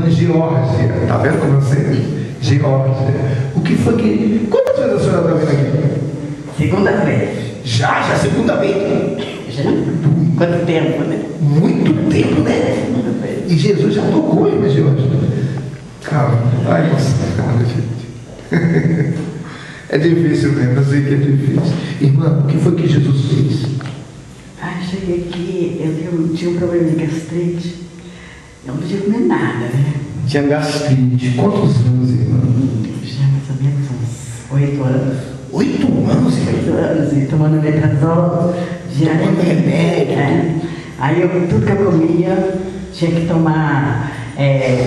irmã Geórgia. Está vendo como eu sei? Geórgia. O que foi que... Quantas vezes a senhora está vindo aqui? Segunda vez. Já segunda vez? Já? Quanto tempo, né? Muito tempo, né? Segunda vez. E Jesus já tocou, irmã Geórgia. Calma. Ai, nossa, calma, gente. É difícil mesmo, eu sei que é difícil. Irmã, o que foi que Jesus fez? Cheguei aqui, eu tinha um problema de gastrite. Eu não podia comer nada, né? Tinha gastrite. Quantos anos, irmã? Já mais ou menos uns 8 anos. 8 anos, irmã? 8 anos, e tomando metrazol diariamente. Remédio. Aí tudo que eu comia tinha que tomar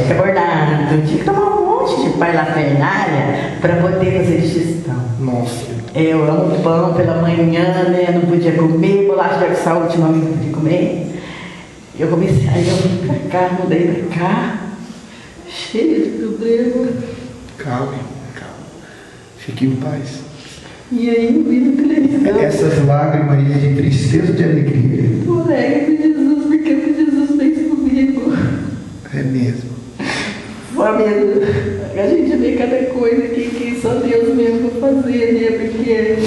carboidrato, tinha que tomar um monte de parafernália para poder fazer digestão. Nossa. Eu amo pão pela manhã, né? Não podia comer, bolacha de sal ultimamente não podia comer. Eu comecei, aí eu vim pra cá, mudei pra cá, cheio de problema. Calma. Fique em paz. E aí eu vi na televisão. Essas lágrimas aí é de tristeza ou de alegria? Tô alegre por Jesus, porque o que Jesus fez comigo. É mesmo. Flamengo, a gente vê cada coisa que só Deus mesmo vai fazer, né? Porque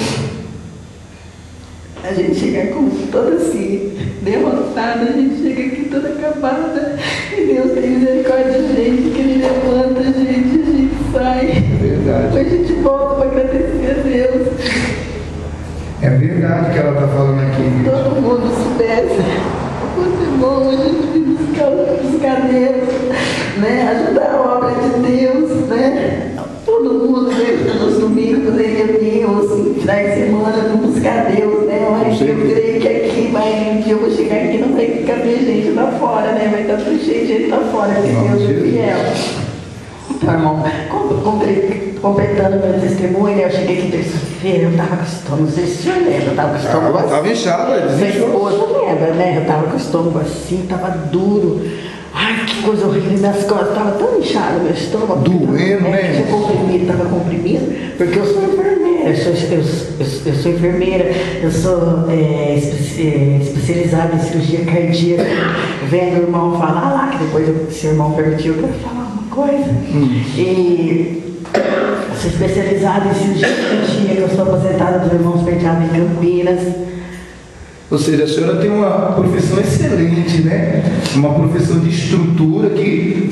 a gente chega como toda assim, derrotada, a gente chega aqui toda acabada. E Deus tem misericórdia da gente, que Ele levanta a gente sai. É verdade. A gente volta para agradecer a Deus. É verdade que ela está falando aqui. Todo mundo soubesse. Fosse bom a gente vir buscar Deus, né? Ajudar a obra de Deus, né? Todo mundo veio nos domingos, poderia vir, ou assim, final de semana, não buscar Deus, né? Mas eu creio que aqui, um dia eu vou chegar aqui e não vai caber gente lá fora, né? Vai estar tudo cheio de gente lá fora, porque Deus é fiel. Então, irmão, completando meu testemunho, eu cheguei aqui terça-feira, eu estava com estômago, não sei se o senhor lembra, eu estava com estômago assim. Estava inchado, Minha esposa lembra, né? Eu estava com o estômago assim, estava duro. Ai, que coisa horrível, minhas costas estavam tão inchadas, meu estômago. Doendo, né? Tinha comprimido, estava comprimido, porque eu sou enfermeira, eu sou enfermeira, eu sou especializada em cirurgia cardíaca. Vendo o irmão falar lá, que depois se o irmão permitiu, eu quero falar uma coisa. E sou especializada em cirurgia cardíaca, eu sou aposentada dos irmãos Penteado em Campinas. Ou seja, a senhora tem uma profissão excelente, né? Uma profissão de estrutura que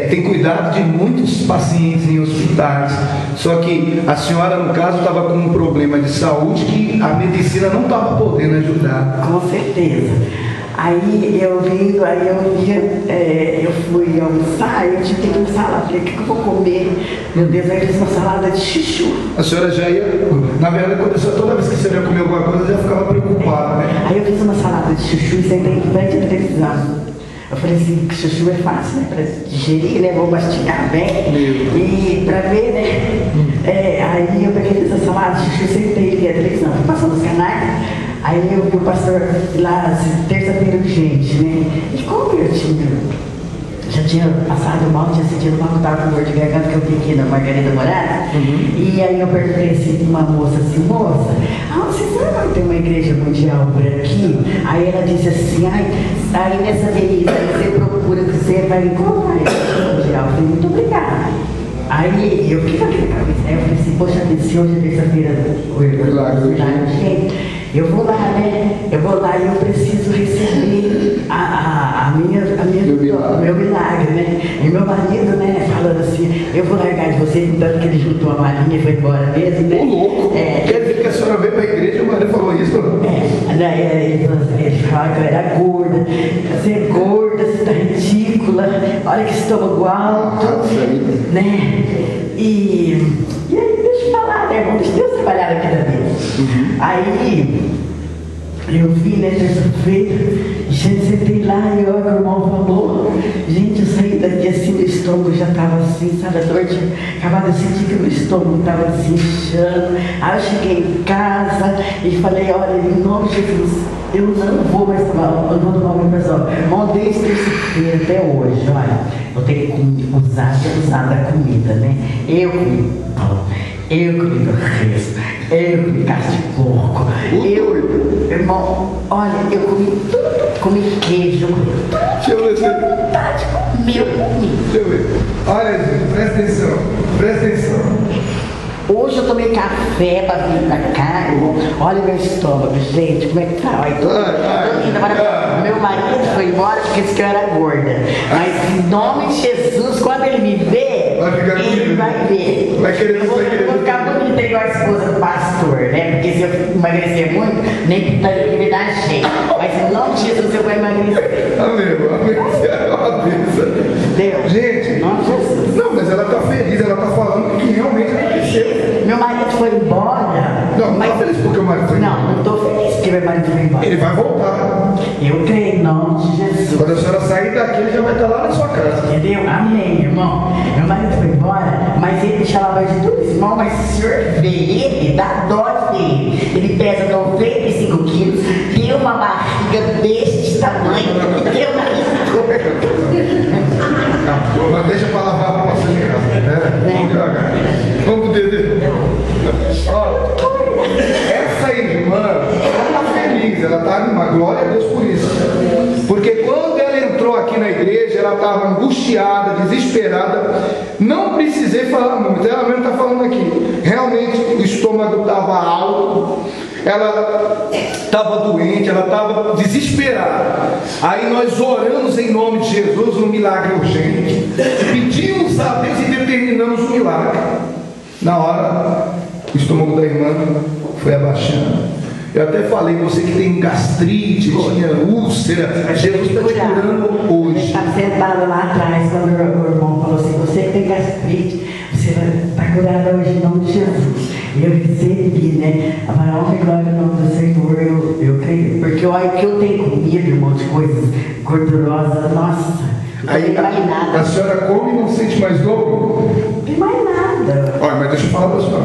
tem cuidado de muitos pacientes em hospitais. Só que a senhora, no caso, estava com um problema de saúde que a medicina não estava podendo ajudar. Com certeza. Aí eu vindo, aí um dia eu fui almoçar, eu tive que almoçar lá, falei, o que eu vou comer? Meu Deus, aí eu fiz uma salada de chuchu. A senhora já ia, na verdade, toda vez que você ia comer alguma coisa, já ficava preocupada, né? Aí eu fiz uma salada de chuchu e sentei em frente à televisão. Eu falei assim, que chuchu é fácil, né? Para digerir, né? Vou mastigar bem. E para ver, né? Aí eu peguei essa salada de chuchu, sentei ali a televisão, fui passando os canais. Aí eu vi o pastor lá, terça-feira urgente, né? E como eu já tinha passado mal, tinha sentido mal, que eu estava com dor de garganta, que eu vi aqui na Margarida Moraes. E aí eu perguntei assim para uma moça assim, moça, você sabe que tem uma igreja mundial por aqui? Aí ela disse assim, aí nessa avenida, você procura que você vai encontrar a igreja mundial. Eu falei, muito obrigada. Aí eu fiquei com aquela cabeça, aí eu falei assim, poxa, se hoje é terça-feira, gente, eu vou lá, né? Eu vou lá e eu preciso receber o meu milagre, né? E meu marido, né, falando assim, eu vou largar de você, tanto que ele juntou a malinha e foi embora mesmo, né? Ô, louco! Quer dizer que a senhora veio para a igreja e o marido falou isso? Ele falava que eu era gorda. Você é gorda, você está ridícula, olha que estômago alto, né? E aí, deixa eu falar, né, irmão? Deixa Deus trabalhar aqui na vida. Aí, eu vi, né, terça-feira, gente, sentei lá e o irmão falou, gente, eu saí daqui assim, meu estômago já estava assim, sabe, a dor tinha acabado de sentir que meu estômago estava desinchando. Aí eu cheguei em casa e falei, olha, em nome de Jesus, eu não vou mais tomar, eu vou tomar o pessoal. Irmão, desde terça-feira até hoje, olha, eu tenho que usar da comida, né? Eu comi pão, eu comi torresmo, eu comi carne de porco, irmão, olha, eu comi tudo, comi queijo, eu comi tudo. Deixa eu ver se... Vontade de comer. Deixa eu ver. Olha, gente, presta atenção. Hoje eu tomei café pra vir pra cá, olha meu estômago, gente, como é que tá? Olha, tô indo, agora, meu marido foi embora porque disse que eu era gorda. Mas em nome de Jesus, quando ele me vê, ele vai ver. Eu vou ficar bonita igual a esposa do pastor, né? Porque se eu emagrecer muito, nem pintaria me dar jeito. Mas em nome de Jesus eu vou emagrecer. Amém. Deus. Gente, em nome de Jesus. Não, mas ela tá feliz, ela tá falando que realmente aconteceu. Meu marido foi embora. Não, mas... tá feliz porque o marido foi embora. Não tô feliz porque meu marido foi embora. Ele vai voltar. Eu creio em nome de Jesus. Quando a senhora sair daqui, ele já vai estar lá na sua casa. Entendeu? Amém, irmão. Meu marido foi embora, mas ele chamava de tudo, irmão, mas se o senhor vê ele, dá dó dele. Ele pesa 95 quilos, tem uma barriga deste tamanho, e tem uma Mas deixa pra lavar a roupa em casa, né? Vamos devagar. Vamos pro dedo. Essa irmã, ela tá feliz, ela tá animada, glória a Deus por isso. Porque quando ela entrou aqui na igreja, ela estava angustiada, desesperada. Não precisei falar muito, ela mesmo está falando aqui. Realmente o estômago estava alto, ela estava doente, ela estava desesperada. Aí nós oramos em nome de Jesus um milagre urgente, pedimos a Deus e determinamos o milagre. Na hora, o estômago da irmã foi abaixando. Eu até falei, você que tem gastrite, tinha úlcera, Jesus está te curando hoje. Estava sentado lá atrás, quando o irmão falou assim, você que tem gastrite, você vai estar curado hoje em nome de Jesus. E eu recebi, né? A honra e glória no nome do Senhor, eu creio. Porque olha, o que eu tenho comido, irmão, de coisas gordurosas, nossa, não tem mais nada. A senhora come e não sente mais dor? Não tem mais nada. Olha, mas deixa eu falar para a senhora.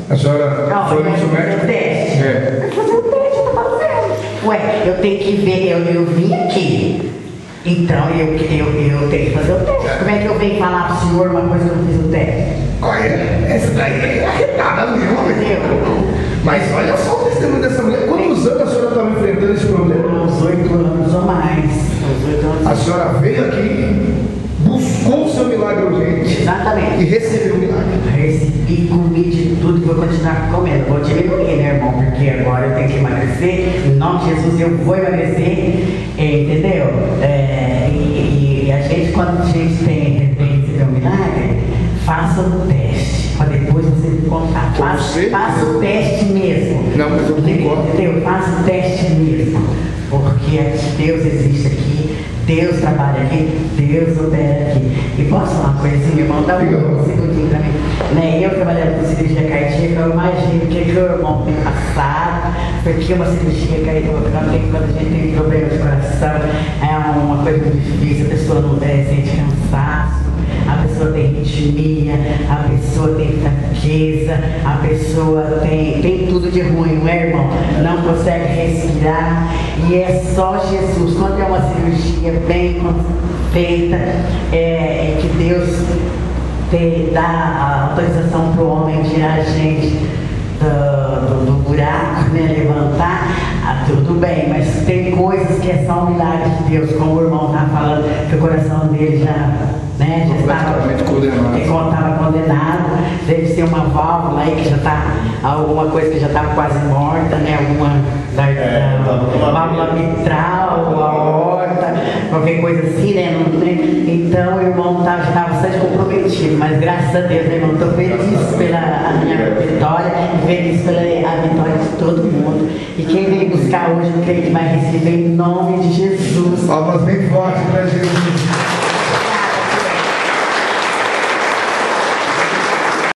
A senhora foi no seu médico? Teste. Vai fazer o teste, tá fazendo. Ué, eu tenho que ver, eu vim aqui. Então eu tenho que fazer o teste. Como é que eu venho falar para o senhor uma coisa que eu não fiz o teste? Olha, essa daí é arretada mesmo, meu. Mas olha só o testemunho dessa mulher. Quantos anos a senhora estava enfrentando esse problema? Uns 8 anos ou mais. Uns 8 anos. A senhora veio aqui, buscou o seu milagre urgente. Exatamente. E recebeu o milagre. Recebi, comi de tudo que vou continuar comendo. Vou diminuir, né, irmão? Porque agora eu tenho que emagrecer. Em nome de Jesus eu vou emagrecer. Entendeu? E a gente, quando a gente tem receber um milagre, faça o teste. Para depois você me contar. Faça o teste mesmo. Não, mas eu concordo. Entendeu? Faça o teste mesmo. Porque Deus existe aqui. Deus trabalha aqui, Deus opera aqui. E posso falar uma coisinha, irmão? Dá um segundinho pra mim. Né? Eu trabalhando com cirurgia cardíaca, eu imagino o que o irmão tem passado, porque uma cirurgia cardíaca, quando a gente tem problema de coração, é uma coisa muito difícil, a pessoa não sente cansaço, a pessoa tem arritmia, a pessoa tem fraqueza, a pessoa tem tudo de ruim, não é, irmão? Não consegue respirar, e é só Jesus. Quando é uma cirurgia bem feita, que Deus dá a autorização para o homem tirar a gente do buraco, né, levantar, tudo bem, mas tem coisas que é só um milagre de Deus, como o irmão está falando, que o coração dele já estava condenado, deve ser uma válvula aí que já está, alguma coisa que já estava quase morta, né, alguma válvula mitral, aorta, qualquer coisa assim, né, então o irmão já estava bastante comprometido, mas graças a Deus, né, irmão, estou feliz pela minha vitória, feliz pela vitória de todo mundo, e quem vem buscar hoje, eu creio que vai receber em nome de Jesus. Palmas bem fortes para Jesus.